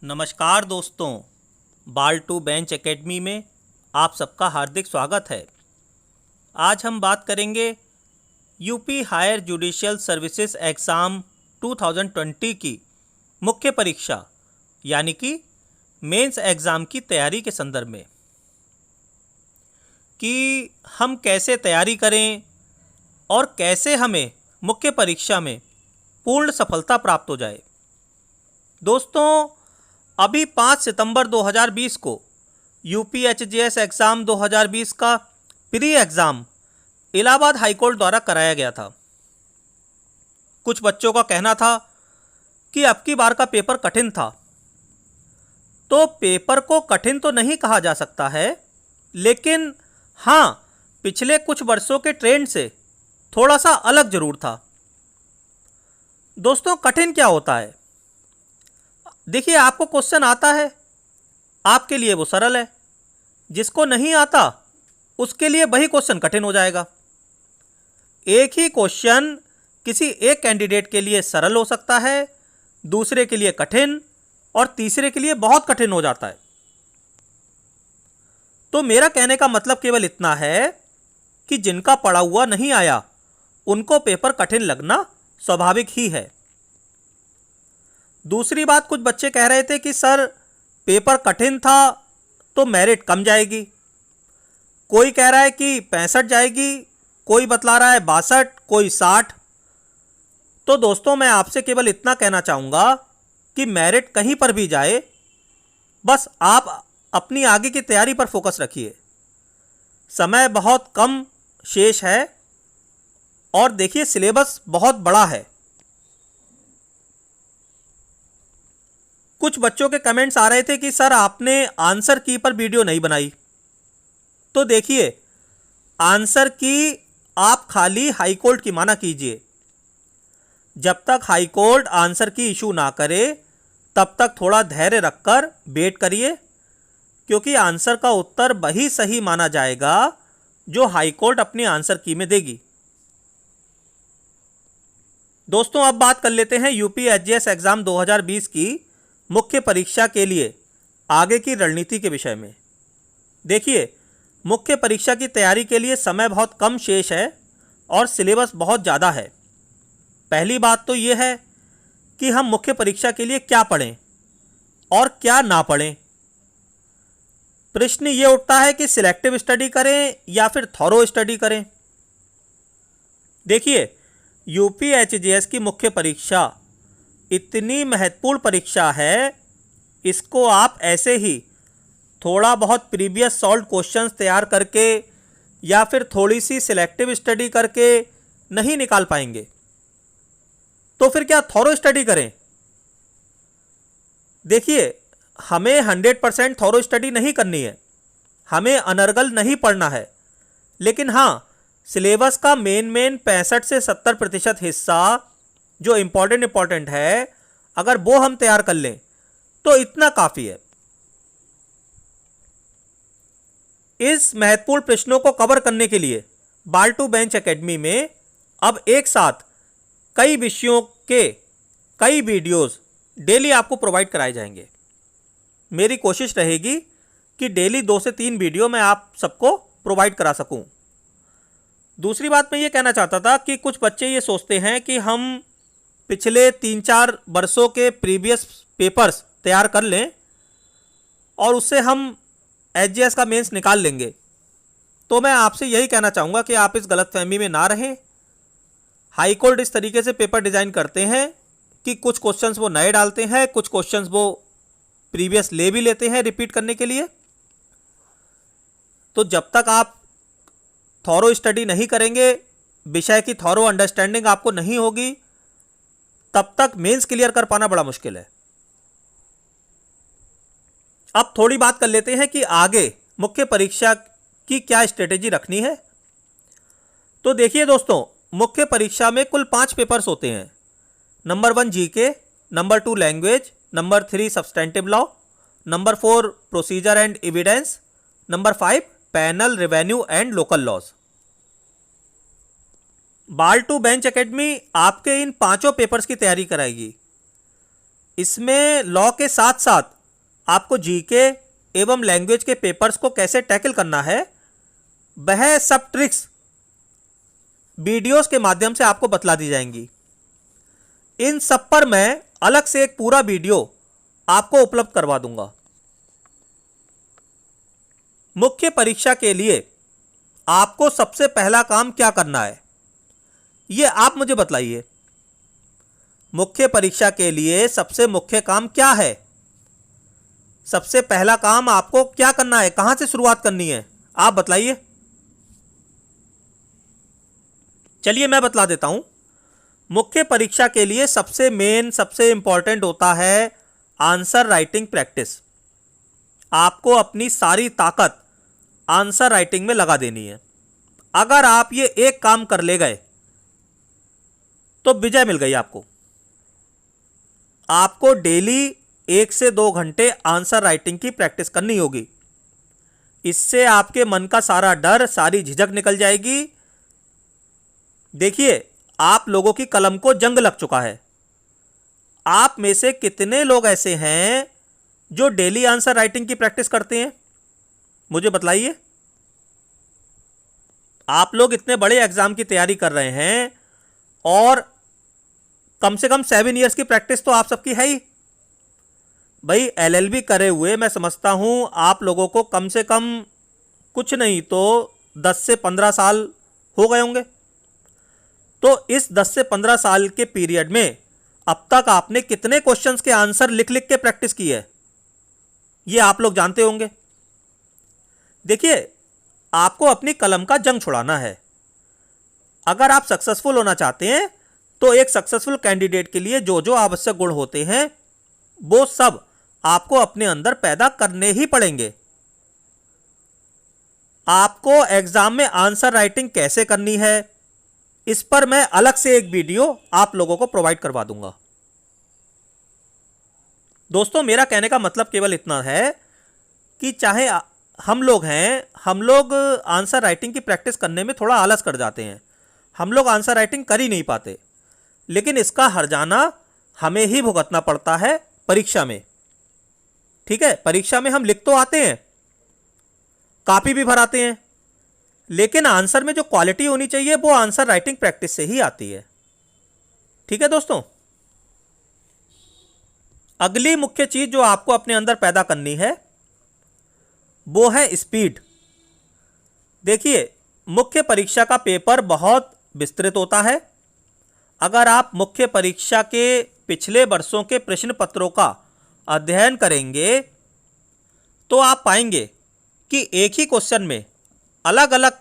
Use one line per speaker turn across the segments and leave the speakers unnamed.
नमस्कार दोस्तों, बाल टू बेंच एकेडमी में आप सबका हार्दिक स्वागत है। आज हम बात करेंगे UP higher judicial services exam 2020 की मुख्य परीक्षा यानी कि मेंस एग्ज़ाम की तैयारी के संदर्भ में कि हम कैसे तैयारी करें और कैसे हमें मुख्य परीक्षा में पूर्ण सफलता प्राप्त हो जाए। दोस्तों, अभी 5 सितंबर 2020 को यूपीएचजीएस एग्ज़ाम 2020 का प्री एग्ज़ाम इलाहाबाद हाईकोर्ट द्वारा कराया गया था। कुछ बच्चों का कहना था कि अब की बार का पेपर कठिन था। तो पेपर को कठिन तो नहीं कहा जा सकता है, लेकिन हाँ, पिछले कुछ वर्षों के ट्रेंड से थोड़ा सा अलग ज़रूर था। दोस्तों, कठिन क्या होता है? देखिए, आपको क्वेश्चन आता है, आपके लिए वो सरल है। जिसको नहीं आता उसके लिए वही क्वेश्चन कठिन हो जाएगा। एक ही क्वेश्चन किसी एक कैंडिडेट के लिए सरल हो सकता है, दूसरे के लिए कठिन और तीसरे के लिए बहुत कठिन हो जाता है। तो मेरा कहने का मतलब केवल इतना है कि जिनका पढ़ा हुआ नहीं आया उनको पेपर कठिन लगना स्वाभाविक ही है। दूसरी बात, कुछ बच्चे कह रहे थे कि सर पेपर कठिन था तो मेरिट कम जाएगी। कोई कह रहा है कि 65 जाएगी, कोई बतला रहा है 62, कोई 60। तो दोस्तों, मैं आपसे केवल इतना कहना चाहूँगा कि मेरिट कहीं पर भी जाए, बस आप अपनी आगे की तैयारी पर फोकस रखिए। समय बहुत कम शेष है और देखिए, सिलेबस बहुत बड़ा है। कुछ बच्चों के कमेंट्स आ रहे थे कि सर आपने आंसर की पर वीडियो नहीं बनाई। तो देखिए, आंसर की आप खाली हाई कोर्ट की माना कीजिए। जब तक हाई कोर्ट आंसर की इशू ना करे तब तक थोड़ा धैर्य रखकर वेट करिए, क्योंकि आंसर का उत्तर वही सही माना जाएगा जो हाई कोर्ट अपनी आंसर की में देगी। दोस्तों, अब बात कर लेते हैं यूपीएचजीएस एग्ज़ाम 2020 की मुख्य परीक्षा के लिए आगे की रणनीति के विषय में। देखिए, मुख्य परीक्षा की तैयारी के लिए समय बहुत कम शेष है और सिलेबस बहुत ज़्यादा है। पहली बात तो ये है कि हम मुख्य परीक्षा के लिए क्या पढ़ें और क्या ना पढ़ें। प्रश्न ये उठता है कि सिलेक्टिव स्टडी करें या फिर थॉरो स्टडी करें। देखिए, यूपीएचजीएस की मुख्य परीक्षा इतनी महत्वपूर्ण परीक्षा है, इसको आप ऐसे ही थोड़ा बहुत प्रीवियस सॉल्व क्वेश्चंस तैयार करके या फिर थोड़ी सी सिलेक्टिव स्टडी करके नहीं निकाल पाएंगे। तो फिर क्या थॉरो स्टडी करें? देखिए, हमें 100% थॉरो स्टडी नहीं करनी है, हमें अनर्गल नहीं पढ़ना है, लेकिन हाँ, सिलेबस का मेन 65 से 70% हिस्सा जो इम्पॉर्टेंट है, अगर वो हम तैयार कर लें तो इतना काफ़ी है। इस महत्वपूर्ण प्रश्नों को कवर करने के लिए बाल टू बेंच एकेडमी में अब एक साथ कई विषयों के कई वीडियोस डेली आपको प्रोवाइड कराए जाएंगे। मेरी कोशिश रहेगी कि डेली 2 से 3 वीडियो मैं आप सबको प्रोवाइड करा सकूं। दूसरी बात मैं ये कहना चाहता था कि कुछ बच्चे ये सोचते हैं कि हम पिछले 3-4 वर्षों के प्रीवियस पेपर्स तैयार कर लें और उससे हम एचजीएस का मेंस निकाल लेंगे। तो मैं आपसे यही कहना चाहूँगा कि आप इस गलतफहमी में ना रहें। हाई कोर्ट इस तरीके से पेपर डिज़ाइन करते हैं कि कुछ क्वेश्चंस वो नए डालते हैं, कुछ क्वेश्चंस वो प्रीवियस ले भी लेते हैं रिपीट करने के लिए। तो जब तक आप थॉरो स्टडी नहीं करेंगे, विषय की थॉरो अंडरस्टैंडिंग आपको नहीं होगी, तब तक मेंस क्लियर कर पाना बड़ा मुश्किल है। अब थोड़ी बात कर लेते हैं कि आगे मुख्य परीक्षा की क्या स्ट्रेटेजी रखनी है। तो देखिए दोस्तों, मुख्य परीक्षा में कुल 5 पेपर्स होते हैं। Number 1 GK, number 2 language, number 3 substantive law, number 4 procedure and evidence, number 5 penal, revenue and local laws. Bar to bench academy आपके इन 5 पेपर्स की तैयारी कराएगी। इसमें लॉ के साथ साथ आपको जीके एवं लैंग्वेज के पेपर्स को कैसे टैकल करना है, वह सब ट्रिक्स वीडियोस के माध्यम से आपको बतला दी जाएंगी। इन सब पर मैं अलग से एक पूरा वीडियो आपको उपलब्ध करवा दूंगा। मुख्य परीक्षा के लिए आपको सबसे पहला काम क्या करना है, ये आप मुझे बतलाइए। मुख्य परीक्षा के लिए सबसे मुख्य काम क्या है? सबसे पहला काम आपको क्या करना है, कहां से शुरुआत करनी है, आप बतलाइए। चलिए मैं बतला देता हूं। मुख्य परीक्षा के लिए सबसे मेन, सबसे इंपॉर्टेंट होता है आंसर राइटिंग प्रैक्टिस। आपको अपनी सारी ताकत आंसर राइटिंग में लगा देनी है। अगर आप ये एक काम कर ले गए तो विजय मिल गई आपको। आपको डेली 1 से 2 घंटे आंसर राइटिंग की प्रैक्टिस करनी होगी। इससे आपके मन का सारा डर, सारी झिझक निकल जाएगी। देखिए, आप लोगों की कलम को जंग लग चुका है। आप में से कितने लोग ऐसे हैं जो डेली आंसर राइटिंग की प्रैक्टिस करते हैं, मुझे बतलाइए। आप लोग इतने बड़े एग्जाम की तैयारी कर रहे हैं और कम से कम 7 इयर्स की प्रैक्टिस तो आप सबकी है ही। भाई LLB करे हुए मैं समझता हूं आप लोगों को कम से कम कुछ नहीं तो 10 से 15 साल हो गए होंगे। तो इस 10 से 15 साल के पीरियड में अब तक आपने कितने क्वेश्चंस के आंसर लिख लिख के प्रैक्टिस की है, ये आप लोग जानते होंगे। देखिए, आपको अपनी कलम का जंग छुड़ाना है। अगर आप सक्सेसफुल होना चाहते हैं तो एक सक्सेसफुल कैंडिडेट के लिए जो जो आवश्यक गुण होते हैं वो सब आपको अपने अंदर पैदा करने ही पड़ेंगे। आपको एग्जाम में आंसर राइटिंग कैसे करनी है, इस पर मैं अलग से एक वीडियो आप लोगों को प्रोवाइड करवा दूंगा। दोस्तों, मेरा कहने का मतलब केवल इतना है कि चाहे हम लोग हैं, हम लोग आंसर राइटिंग की प्रैक्टिस करने में थोड़ा आलस कर जाते हैं, हम लोग आंसर राइटिंग कर ही नहीं पाते, लेकिन इसका हर्जाना हमें ही भुगतना पड़ता है परीक्षा में। ठीक है, परीक्षा में हम लिख तो आते हैं, कॉपी भी भराते हैं, लेकिन आंसर में जो क्वालिटी होनी चाहिए वो आंसर राइटिंग प्रैक्टिस से ही आती है। ठीक है दोस्तों, अगली मुख्य चीज जो आपको अपने अंदर पैदा करनी है वो है स्पीड। देखिए, मुख्य परीक्षा का पेपर बहुत विस्तृत होता है। अगर आप मुख्य परीक्षा के पिछले वर्षों के प्रश्न पत्रों का अध्ययन करेंगे तो आप पाएंगे कि एक ही क्वेश्चन में अलग अलग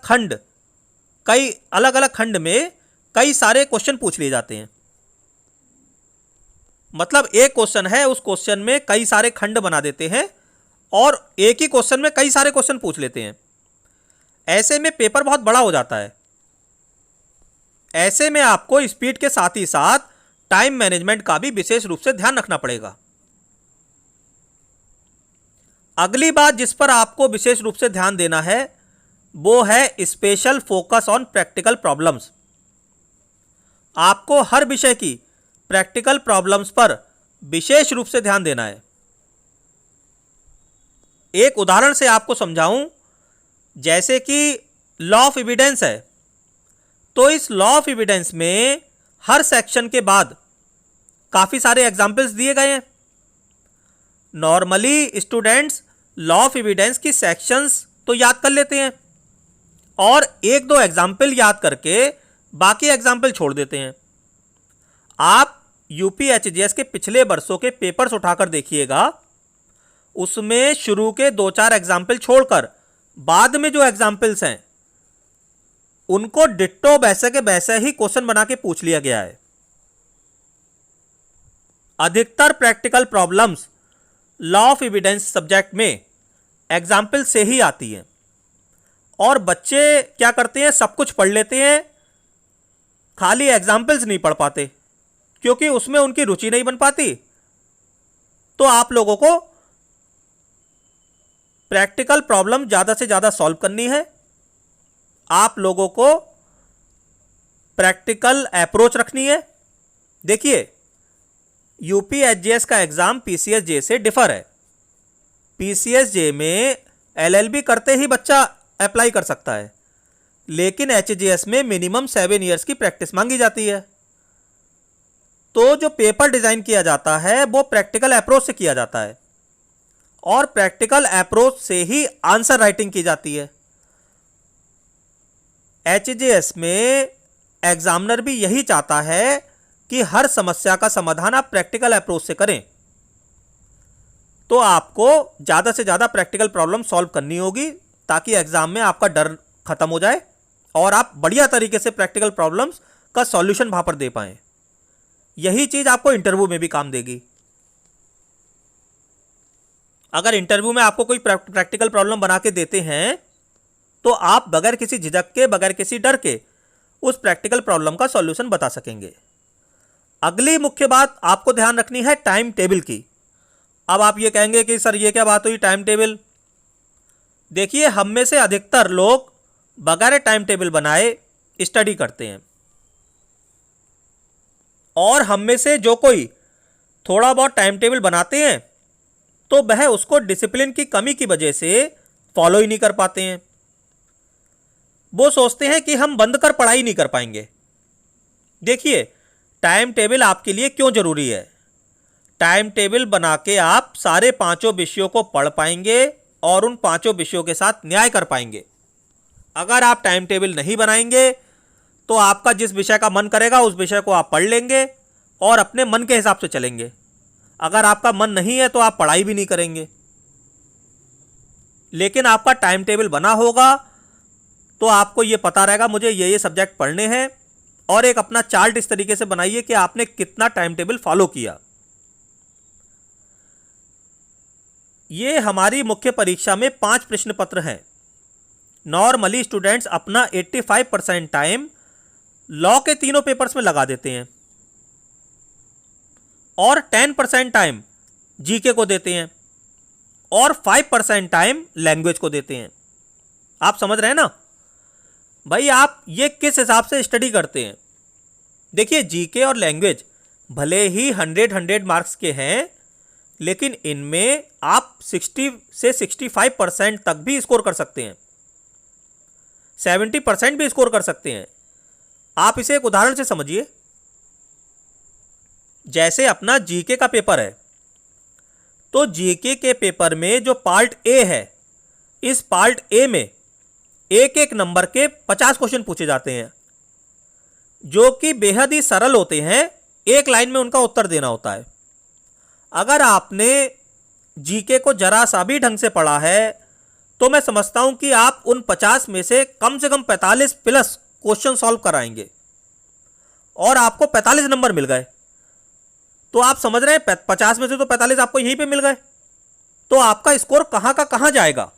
खंड में कई सारे क्वेश्चन पूछ लिए जाते हैं। मतलब एक क्वेश्चन है, उस क्वेश्चन में कई सारे खंड बना देते हैं और एक ही क्वेश्चन में कई सारे क्वेश्चन पूछ लेते हैं। ऐसे में पेपर बहुत बड़ा हो जाता है। ऐसे में आपको स्पीड के साथ ही साथ टाइम मैनेजमेंट का भी विशेष रूप से ध्यान रखना पड़ेगा। अगली बात जिस पर आपको विशेष रूप से ध्यान देना है वो है special focus on practical problems. आपको हर विषय की प्रैक्टिकल प्रॉब्लम्स पर विशेष रूप से ध्यान देना है। एक उदाहरण से आपको समझाऊं, जैसे कि लॉ ऑफ एविडेंस है, तो इस लॉ ऑफ एविडेंस में हर सेक्शन के बाद काफ़ी सारे एग्जाम्पल्स दिए गए हैं। Normally students law of evidence की सेक्शंस तो याद कर लेते हैं और 1-2 एग्जाम्पल याद करके बाकी एग्जाम्पल छोड़ देते हैं। आप UPHGS के पिछले वर्षों के पेपर्स उठाकर देखिएगा, उसमें शुरू के 2-4 एग्जाम्पल छोड़कर बाद में जो एग्जाम्पल्स हैं उनको डिट्टो वैसे के वैसे ही क्वेश्चन बना के पूछ लिया गया है। अधिकतर practical problems law of evidence subject में एग्जाम्पल से ही आती हैं और बच्चे क्या करते हैं, सब कुछ पढ़ लेते हैं, खाली एग्जाम्पल्स नहीं पढ़ पाते क्योंकि उसमें उनकी रुचि नहीं बन पाती। तो आप लोगों को प्रैक्टिकल प्रॉब्लम ज़्यादा से ज़्यादा सॉल्व करनी है। आप लोगों को प्रैक्टिकल अप्रोच रखनी है। देखिए, UPHGS का एग्ज़ाम PCSJ से डिफर है। पीसीएसजे में एलएलबी करते ही बच्चा अप्लाई कर सकता है, लेकिन एचजेएस में मिनिमम 7 ईयर्स की प्रैक्टिस मांगी जाती है। तो जो पेपर डिजाइन किया जाता है वो प्रैक्टिकल अप्रोच से किया जाता है, और प्रैक्टिकल अप्रोच से ही आंसर राइटिंग की जाती है। एचजेएस में एग्जामिनर भी यही चाहता है कि हर समस्या का समाधान आप प्रैक्टिकल अप्रोच से करें। तो आपको ज़्यादा से ज़्यादा प्रैक्टिकल प्रॉब्लम सॉल्व करनी होगी ताकि एग्जाम में आपका डर खत्म हो जाए और आप बढ़िया तरीके से प्रैक्टिकल प्रॉब्लम्स का सॉल्यूशन वहां पर दे पाएं। यही चीज़ आपको इंटरव्यू में भी काम देगी। अगर इंटरव्यू में आपको कोई प्रैक्टिकल प्रॉब्लम बना के देते हैं तो आप बगैर किसी झिझक के, बगैर किसी डर के उस प्रैक्टिकल प्रॉब्लम का सॉल्यूशन बता सकेंगे। अगली मुख्य बात आपको ध्यान रखनी है टाइम टेबल की। अब आप ये कहेंगे कि सर ये क्या बात हुई टाइम टेबल। देखिए, हम में से अधिकतर लोग बगैर टाइम टेबल बनाए स्टडी करते हैं, और हम में से जो कोई थोड़ा बहुत टाइम टेबल बनाते हैं तो वह उसको डिसिप्लिन की कमी की वजह से फॉलो ही नहीं कर पाते हैं। वो सोचते हैं कि हम बंद कर पढ़ाई नहीं कर पाएंगे। देखिए, टाइम टेबल आपके लिए क्यों जरूरी है। टाइम टेबल बना के आप सारे 5 विषयों को पढ़ पाएंगे और उन 5 विषयों के साथ न्याय कर पाएंगे। अगर आप टाइम टेबल नहीं बनाएंगे तो आपका जिस विषय का मन करेगा उस विषय को आप पढ़ लेंगे और अपने मन के हिसाब से चलेंगे। अगर आपका मन नहीं है तो आप पढ़ाई भी नहीं करेंगे। लेकिन आपका टाइम टेबल बना होगा तो आपको ये पता रहेगा मुझे ये सब्जेक्ट पढ़ने हैं, और एक अपना चार्ट इस तरीके से बनाइए कि आपने कितना टाइम टेबल फॉलो किया। ये हमारी मुख्य परीक्षा में 5 प्रश्न पत्र हैं। नॉर्मली स्टूडेंट्स अपना 85% टाइम लॉ के तीनों पेपर्स में लगा देते हैं और 10% टाइम जीके को देते हैं और 5% टाइम लैंग्वेज को देते हैं। आप समझ रहे हैं ना भाई, आप ये किस हिसाब से स्टडी करते हैं। देखिए, जीके और लैंग्वेज भले ही 100 मार्क्स के हैं, लेकिन इनमें आप 60 से 65% तक भी स्कोर कर सकते हैं, 70% भी स्कोर कर सकते हैं। आप इसे एक उदाहरण से समझिए। जैसे अपना जीके का पेपर है, तो जीके के पेपर में जो पार्ट ए है, इस पार्ट ए में एक एक नंबर के 50 क्वेश्चन पूछे जाते हैं जो कि बेहद ही सरल होते हैं। एक लाइन में उनका उत्तर देना होता है। अगर आपने जीके को जरा सा भी ढंग से पढ़ा है तो मैं समझता हूं कि आप उन 50 में से कम 45 प्लस क्वेश्चन सॉल्व कराएंगे और आपको 45 नंबर मिल गए। तो आप समझ रहे हैं 50 में से तो 45 आपको यहीं पे मिल गए, तो आपका स्कोर कहां का कहां जाएगा।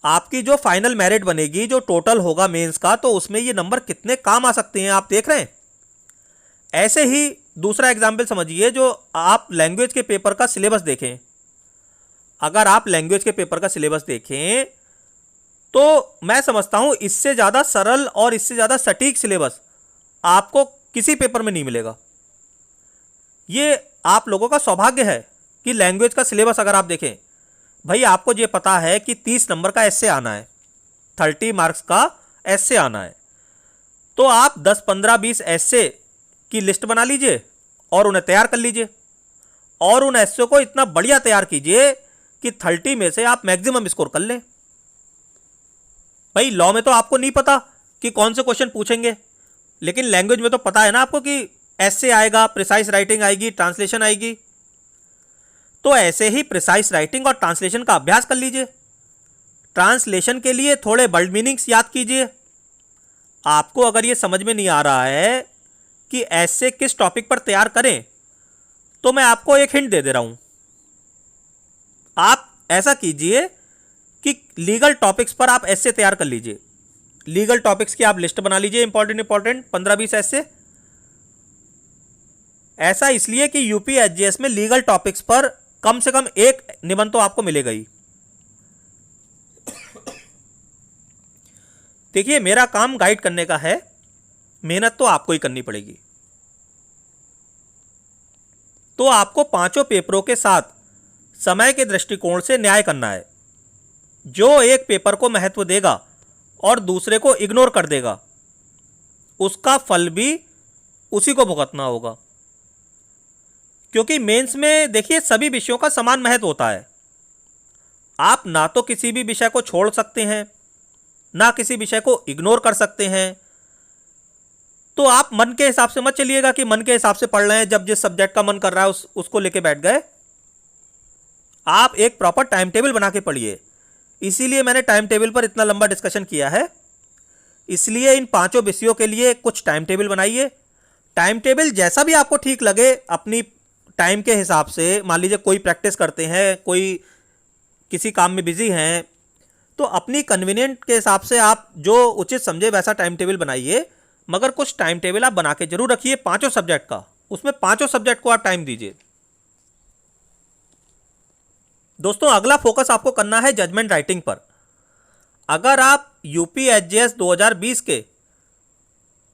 आपकी जो फाइनल मेरिट बनेगी, जो टोटल होगा मेंस का, तो उसमें ये नंबर कितने काम आ सकते हैं आप देख रहे हैं। ऐसे ही दूसरा एग्जाम्पल समझिए, जो आप लैंग्वेज के पेपर का सिलेबस देखें। अगर आप लैंग्वेज के पेपर का सिलेबस देखें तो मैं समझता हूं इससे ज़्यादा सरल और इससे ज़्यादा सटीक सिलेबस आपको किसी पेपर में नहीं मिलेगा। ये आप लोगों का सौभाग्य है कि लैंग्वेज का सिलेबस अगर आप देखें, भाई आपको ये पता है कि 30 नंबर का एस्से आना है, 30 मार्क्स का एस्से आना है, तो आप 10, 15, 20 एस्से की लिस्ट बना लीजिए और उन्हें तैयार कर लीजिए, और उन एस्से को इतना बढ़िया तैयार कीजिए कि 30 में से आप मैक्सिमम स्कोर कर लें। भाई लॉ में तो आपको नहीं पता कि कौन से क्वेश्चन पूछेंगे, लेकिन लैंग्वेज में तो पता है ना आपको कि एस्से आएगा, प्रिसाइज राइटिंग आएगी, ट्रांसलेशन आएगी। तो ऐसे ही प्रिसाइज राइटिंग और ट्रांसलेशन का अभ्यास कर लीजिए। ट्रांसलेशन के लिए थोड़े वर्ड मीनिंग्स याद कीजिए। आपको अगर ये समझ में नहीं आ रहा है कि एस्से किस टॉपिक पर तैयार करें, तो मैं आपको एक हिंट दे रहा हूं। आप ऐसा कीजिए कि लीगल टॉपिक्स पर आप एस्से तैयार कर लीजिए। लीगल टॉपिक्स की आप लिस्ट बना लीजिए, इंपॉर्टेंट 15-20 एस्से। ऐसा इसलिए कि यूपी एचजीएस में लीगल टॉपिक्स पर कम से कम एक निबंध तो आपको मिलेगा ही। देखिए, मेरा काम गाइड करने का है, मेहनत तो आपको ही करनी पड़ेगी। तो आपको पांचों पेपरों के साथ समय के दृष्टिकोण से न्याय करना है। जो एक पेपर को महत्व देगा और दूसरे को इग्नोर कर देगा, उसका फल भी उसी को भुगतना होगा। क्योंकि मेंस में देखिए सभी विषयों का समान महत्व होता है। आप ना तो किसी भी विषय को छोड़ सकते हैं, ना किसी विषय को इग्नोर कर सकते हैं। तो आप मन के हिसाब से मत चलिएगा कि मन के हिसाब से पढ़ रहे हैं, जब जिस सब्जेक्ट का मन कर रहा है उसको लेके बैठ गए। आप एक प्रॉपर टाइम टेबल बना के पढ़िए। इसीलिए मैंने टाइम टेबल पर इतना लंबा डिस्कशन किया है। इसलिए इन पांचों विषयों के लिए कुछ टाइम टेबल बनाइए। टाइम टेबल जैसा भी आपको ठीक लगे, अपनी टाइम के हिसाब से। मान लीजिए कोई प्रैक्टिस करते हैं, कोई किसी काम में बिजी हैं, तो अपनी कन्वीनियंट के हिसाब से आप जो उचित समझे वैसा टाइम टेबल बनाइए। मगर कुछ टाइम टेबल आप बना के जरूर रखिए पांचों सब्जेक्ट का। उसमें पांचों सब्जेक्ट को आप टाइम दीजिए। दोस्तों, अगला फोकस आपको करना है जजमेंट राइटिंग पर। अगर आप यूपीएसजीएस 2020 के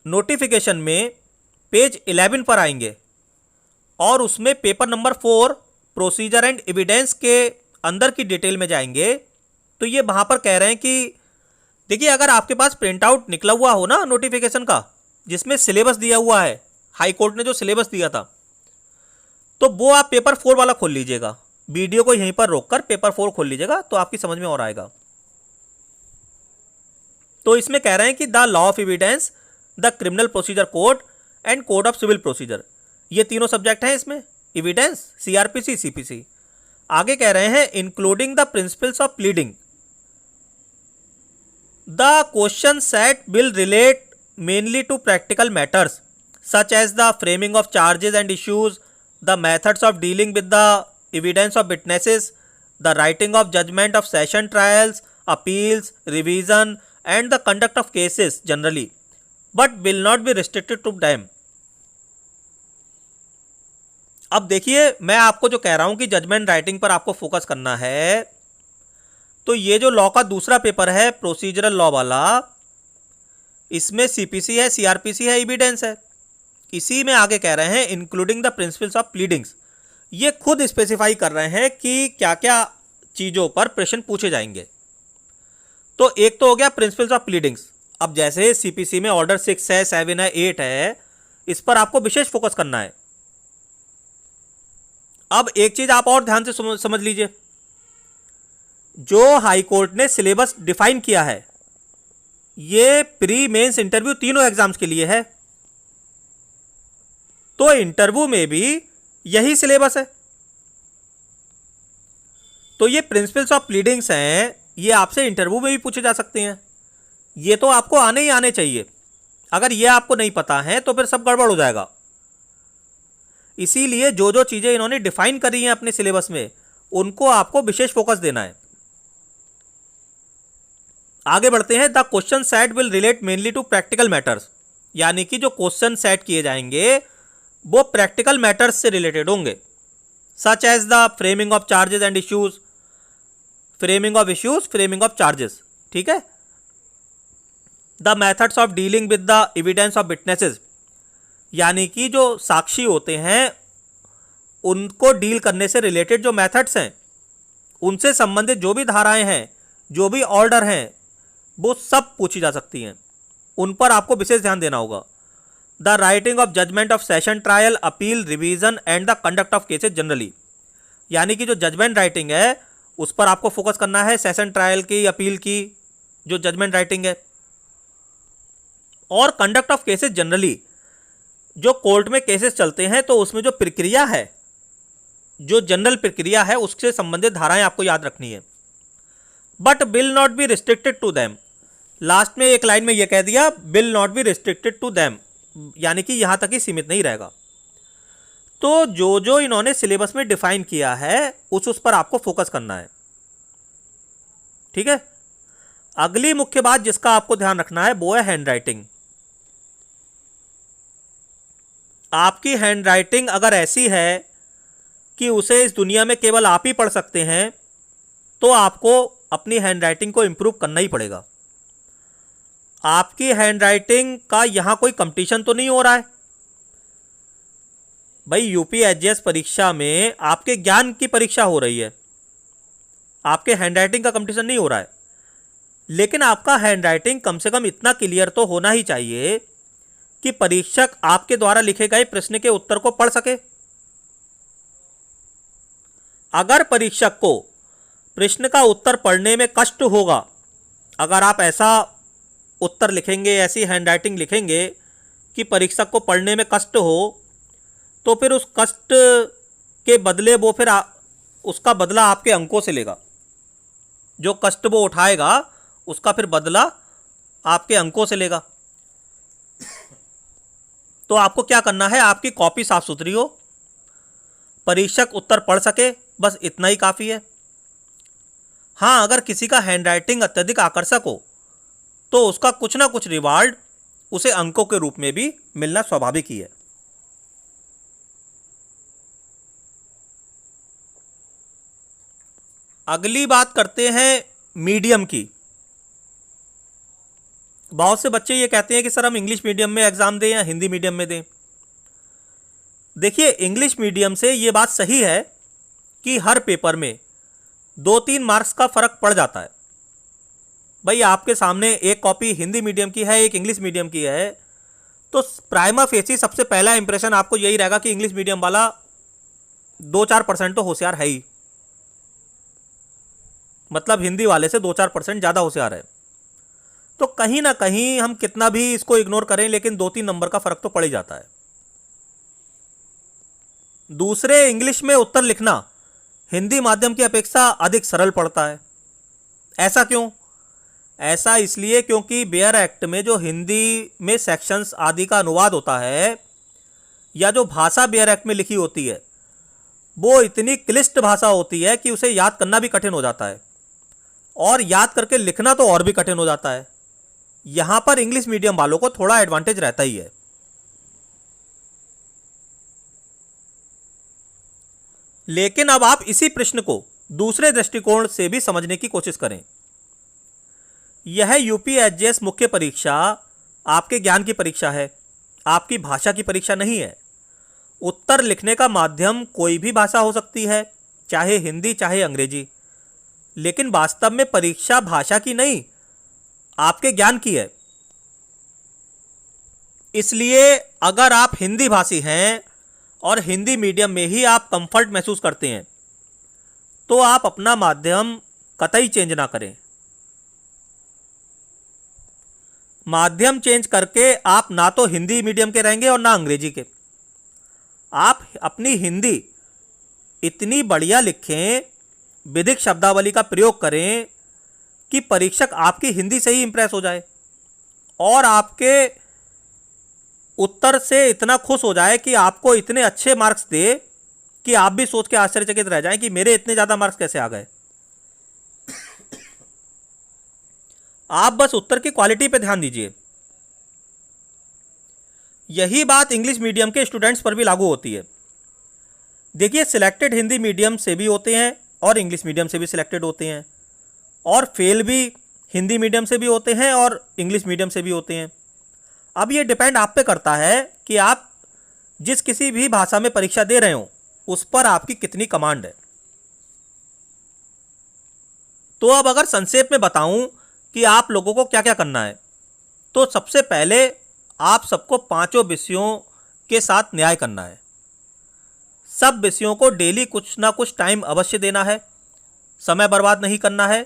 नोटिफिकेशन में पेज 11 पर आएंगे और उसमें paper number 4 procedure and evidence के अंदर की डिटेल में जाएंगे, तो ये वहां पर कह रहे हैं कि देखिए, अगर आपके पास प्रिंट आउट निकला हुआ हो ना नोटिफिकेशन का, जिसमें सिलेबस दिया हुआ है, हाई कोर्ट ने जो सिलेबस दिया था, तो वो आप पेपर 4 वाला खोल लीजिएगा। वीडियो को यहीं पर रोककर पेपर 4 खोल लीजिएगा, तो आपकी समझ में और आएगा। तो इसमें कह रहे हैं कि the law of evidence, the criminal procedure code and code of civil procedure, ये तीनों सब्जेक्ट हैं इसमें। Evidence, CrPC, CPC. आगे कह रहे हैं including the principles of pleading. The question set will relate mainly to practical matters such as the framing of charges and issues, the methods of dealing with the evidence of witnesses, the writing of judgment of session trials, appeals, revision and the conduct of cases generally, but will not be restricted to them. अब देखिए, मैं आपको जो कह रहा हूं कि judgment writing पर आपको फोकस करना है, तो ये जो लॉ का दूसरा पेपर है प्रोसीजरल लॉ वाला, इसमें सीपीसी है, सीआरपीसी है, एविडेंस है। इसी में आगे कह रहे हैं including the principles of pleadings. ये खुद स्पेसिफाई कर रहे हैं कि क्या क्या चीज़ों पर प्रश्न पूछे जाएंगे। तो एक तो हो गया प्रिंसिपल्स ऑफ प्लीडिंग्स। अब जैसे सीपीसी में ऑर्डर 6 है, 7 है, 8 है, इस पर आपको विशेष फोकस करना है। अब एक चीज आप और ध्यान से समझ लीजिए, जो हाई कोर्ट ने सिलेबस डिफाइन किया है, ये प्री मेंस इंटरव्यू तीनों एग्जाम्स के लिए है। तो इंटरव्यू में भी यही सिलेबस है। तो ये प्रिंसिपल्स ऑफ प्लीडिंग्स हैं, ये आपसे इंटरव्यू में भी पूछे जा सकते हैं। ये तो आपको आने ही आने चाहिए। अगर ये आपको नहीं पता है तो फिर सब गड़बड़ हो जाएगा। इसीलिए जो जो चीजें इन्होंने डिफाइन करी हैं अपने सिलेबस में, उनको आपको विशेष फोकस देना है। आगे बढ़ते हैं। The question set will relate mainly to practical matters, यानी कि जो क्वेश्चन सेट किए जाएंगे वो प्रैक्टिकल मैटर्स से रिलेटेड होंगे। Such as the framing of charges and issues, framing of issues, framing of charges, ठीक है। The methods of dealing with the evidence of witnesses, यानी कि जो साक्षी होते हैं उनको डील करने से रिलेटेड जो मेथड्स हैं, उनसे संबंधित जो भी धाराएं हैं, जो भी ऑर्डर हैं, वो सब पूछी जा सकती हैं। उन पर आपको विशेष ध्यान देना होगा। The writing of judgment of session trial, appeal, revision and the conduct of cases generally, यानी कि जो जजमेंट राइटिंग है उस पर आपको फोकस करना है। सेशन ट्रायल की, अपील की जो जजमेंट राइटिंग है, और कंडक्ट ऑफ केसेज जनरली, जो कोर्ट में केसेस चलते हैं तो उसमें जो प्रक्रिया है, जो जनरल प्रक्रिया है, उससे संबंधित धाराएं आपको याद रखनी है। But will not be restricted to them, last में एक लाइन में यह कह दिया, will not be restricted to them, यानी कि यहां तक ही सीमित नहीं रहेगा। तो जो जो इन्होंने सिलेबस में डिफाइन किया है उस पर आपको फोकस करना है, ठीक है। अगली मुख्य बात जिसका आपको ध्यान रखना है वो है हैंड राइटिंग। आपकी हैंड राइटिंग अगर ऐसी है कि उसे इस दुनिया में केवल आप ही पढ़ सकते हैं, तो आपको अपनी हैंड राइटिंग को इंप्रूव करना ही पड़ेगा। आपकी हैंड राइटिंग का यहां कोई कंपटीशन तो नहीं हो रहा है। भाई यूपीएसजीएस परीक्षा में आपके ज्ञान की परीक्षा हो रही है, आपके हैंडराइटिंग का कंपटीशन नहीं हो रहा है। लेकिन आपका हैंडराइटिंग कम से कम इतना क्लियर तो होना ही चाहिए कि परीक्षक आपके द्वारा लिखे गए प्रश्न के उत्तर को पढ़ सके। अगर परीक्षक को प्रश्न का उत्तर पढ़ने में कष्ट होगा, अगर आप ऐसा उत्तर लिखेंगे, ऐसी हैंडराइटिंग लिखेंगे कि परीक्षक को पढ़ने में कष्ट हो, तो फिर उस कष्ट के बदले वो फिर उसका बदला आपके अंकों से लेगा। जो कष्ट वो उठाएगा उसका फिर बदला आपके अंकों से लेगा। तो आपको क्या करना है, आपकी कॉपी साफ सुथरी हो, परीक्षक उत्तर पढ़ सके, बस इतना ही काफ़ी है। हाँ, अगर किसी का हैंडराइटिंग अत्यधिक आकर्षक हो तो उसका कुछ ना कुछ रिवार्ड उसे अंकों के रूप में भी मिलना स्वाभाविक ही है। अगली बात करते हैं मीडियम की। बहुत से बच्चे ये कहते हैं कि सर हम इंग्लिश मीडियम में एग्ज़ाम दें या हिंदी मीडियम में दें। देखिए, इंग्लिश मीडियम से ये बात सही है कि हर पेपर में 2-3 मार्क्स का फ़र्क पड़ जाता है। भाई आपके सामने एक कॉपी हिंदी मीडियम की है, एक इंग्लिश मीडियम की है, तो प्राइमा फेसी सबसे पहला इंप्रेशन आपको यही रहेगा कि इंग्लिश मीडियम वाला 2-4% तो होशियार है ही, मतलब हिंदी वाले से 2-4% ज़्यादा होशियार है। तो कहीं ना कहीं हम कितना भी इसको इग्नोर करें, लेकिन 2-3 नंबर का फ़र्क तो पड़ ही जाता है। दूसरे, इंग्लिश में उत्तर लिखना हिंदी माध्यम की अपेक्षा अधिक सरल पड़ता है। ऐसा क्यों? ऐसा इसलिए क्योंकि बेयर एक्ट में जो हिंदी में सेक्शंस आदि का अनुवाद होता है, या जो भाषा बेयर एक्ट में लिखी होती है, वो इतनी क्लिष्ट भाषा होती है कि उसे याद करना भी कठिन हो जाता है, और याद करके लिखना तो और भी कठिन हो जाता है। यहाँ पर इंग्लिश मीडियम वालों को थोड़ा एडवांटेज रहता ही है। लेकिन अब आप इसी प्रश्न को दूसरे दृष्टिकोण से भी समझने की कोशिश करें। यह यूपीएसजीएस मुख्य परीक्षा आपके ज्ञान की परीक्षा है, आपकी भाषा की परीक्षा नहीं है। उत्तर लिखने का माध्यम कोई भी भाषा हो सकती है, चाहे हिंदी चाहे अंग्रेजी, लेकिन वास्तव में परीक्षा भाषा की नहीं, आपके ज्ञान की है। इसलिए अगर आप हिंदी भाषी हैं और हिंदी मीडियम में ही आप कंफर्ट महसूस करते हैं, तो आप अपना माध्यम कतई चेंज ना करें। माध्यम चेंज करके आप ना तो हिंदी मीडियम के रहेंगे और ना अंग्रेजी के। आप अपनी हिंदी इतनी बढ़िया लिखें, विधिक शब्दावली का प्रयोग करें कि परीक्षक आपकी हिंदी से ही इंप्रेस हो जाए और आपके उत्तर से इतना खुश हो जाए कि आपको इतने अच्छे मार्क्स दे कि आप भी सोच के आश्चर्यचकित रह जाएं कि मेरे इतने ज़्यादा मार्क्स कैसे आ गए। आप बस उत्तर की क्वालिटी पे ध्यान दीजिए। यही बात इंग्लिश मीडियम के स्टूडेंट्स पर भी लागू होती है। देखिए, सिलेक्टेड हिंदी मीडियम से भी होते हैं और इंग्लिश मीडियम से भी सिलेक्टेड होते हैं, और फेल भी हिंदी मीडियम से भी होते हैं और इंग्लिश मीडियम से भी होते हैं। अब ये डिपेंड आप पे करता है कि आप जिस किसी भी भाषा में परीक्षा दे रहे हो उस पर आपकी कितनी कमांड है। तो अब अगर संक्षेप में बताऊं कि आप लोगों को क्या क्या करना है, तो सबसे पहले आप सबको 5 विषयों के साथ न्याय करना है। सब विषयों को डेली कुछ ना कुछ टाइम अवश्य देना है। समय बर्बाद नहीं करना है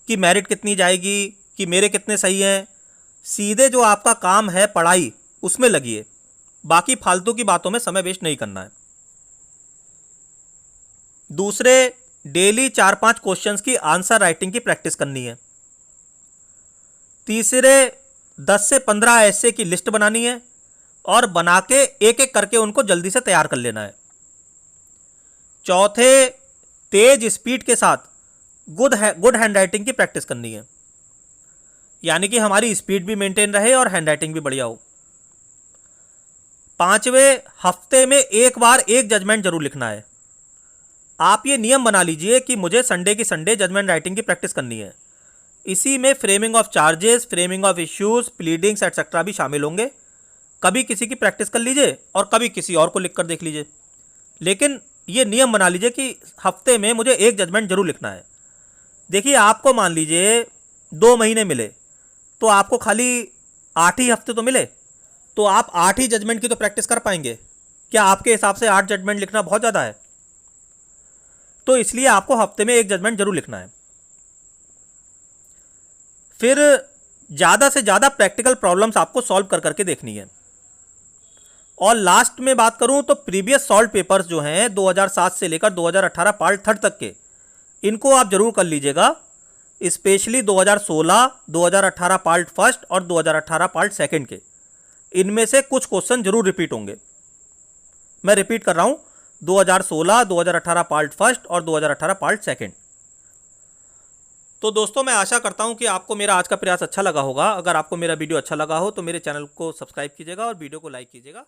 कि मेरिट कितनी जाएगी, कि मेरे कितने सही हैं। सीधे जो आपका काम है पढ़ाई, उसमें लगिए। बाकी फालतू की बातों में समय वेस्ट नहीं करना है। दूसरे, डेली 4-5 क्वेश्चंस की आंसर राइटिंग की प्रैक्टिस करनी है। तीसरे, 10 से 15 ऐसे की लिस्ट बनानी है और बना के एक एक करके उनको जल्दी से तैयार कर लेना है। चौथे, तेज स्पीड के साथ गुड हैंडराइटिंग की प्रैक्टिस करनी है, यानी कि हमारी स्पीड भी मेंटेन रहे और हैंडराइटिंग भी बढ़िया हो। 5वें, हफ्ते में एक बार एक जजमेंट जरूर लिखना है। आप ये नियम बना लीजिए कि मुझे संडे की संडे जजमेंट राइटिंग की प्रैक्टिस करनी है। इसी में framing of charges, framing of issues, pleadings etcetera भी शामिल होंगे। कभी किसी की प्रैक्टिस कर लीजिए और कभी किसी और को लिख कर देख लीजिए, लेकिन ये नियम बना लीजिए कि हफ्ते में मुझे एक जजमेंट जरूर लिखना है। देखिए, आपको मान लीजिए 2 महीने मिले तो आपको खाली 8 ही हफ्ते तो मिले, तो आप 8 ही जजमेंट की तो प्रैक्टिस कर पाएंगे क्या? आपके हिसाब से 8 जजमेंट लिखना बहुत ज़्यादा है? तो इसलिए आपको हफ्ते में एक जजमेंट जरूर लिखना है। फिर ज़्यादा से ज़्यादा प्रैक्टिकल प्रॉब्लम्स आपको सॉल्व कर करके देखनी है। और लास्ट में बात करूं तो प्रीवियस सॉल्व पेपर्स जो हैं 2007 से लेकर 2018 पार्ट 3 तक के, इनको आप जरूर कर लीजिएगा। स्पेशली 2016, 2018 पार्ट 1 और 2018 पार्ट 2 के, इनमें से कुछ क्वेश्चन जरूर रिपीट होंगे। मैं रिपीट कर रहा हूं, 2016, 2018 पार्ट 1 और 2018 पार्ट 2। तो दोस्तों, मैं आशा करता हूं कि आपको मेरा आज का प्रयास अच्छा लगा होगा। अगर आपको मेरा वीडियो अच्छा लगा हो तो मेरे चैनल को सब्सक्राइब कीजिएगा और वीडियो को लाइक कीजिएगा।